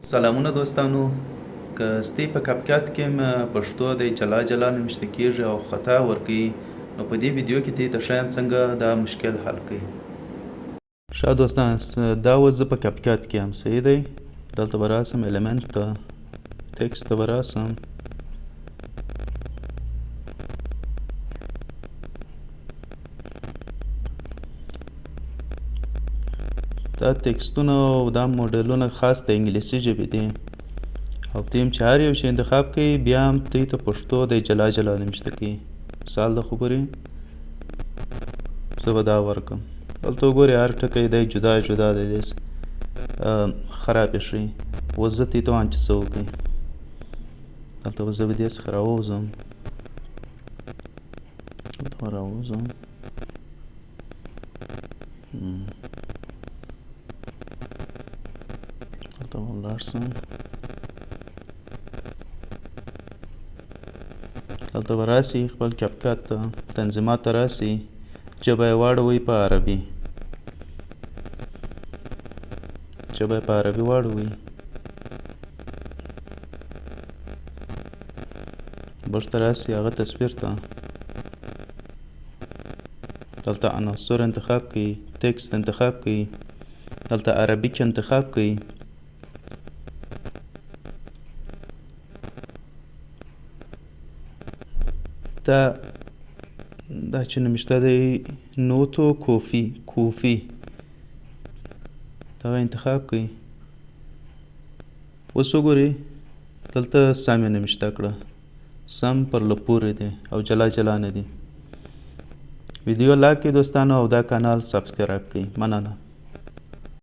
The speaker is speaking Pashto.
سلامونه دوستانو که ستی په کپکټ کې پښتو د جلا جلا نوشته کیږي او خطا ورکوي نو په دې ویډیو کې ته شاید څنګه دا مشکل حل کړي. ښه دوستان دا اوس زه په کپکټ کې هم صحیح دی. دلته به راسم الیمنټ ته ټکسټ ته به راسم دا ټکسټونه او دا موډلونه خاص د انګلیسي ژبې دي او ته چې هر یو شی انتخاب کوي بیا هم دوی ته پښتو د جلا جلا نوشته کوي. مثال د خبرې زه به دا ورکړم دلته وګورئ هر ټکی دی جدا جدا دی داسې خراب یې ښیي. اوس زه دې ته وایم چې څه وکړئ. دلته به زه به دې څخه راووځم دلته به راووځم دلته به ولاړ شم دلته به راسي خپل کپکټ ته تنظیمات ته راسي ژبه یې واړوئ په عربي ژبه یې په عربي واړوئ بر ته راسي هغه تصویر ته دلته عناصر انتخاب کړئ ټکسټ انتخاب کړئ دلته عربي کې انتخاب کړئ دا چې نوشته دی نوتو کوفي دا انتخاب کړئ. اوس وګورئ دلته سم یې نوشته کړه سم پر له پورې دی او جلا جلا نه دي. ویډیو لایک کړئ دوستانو او دا کانال سبسکرایب کړئ. مننه.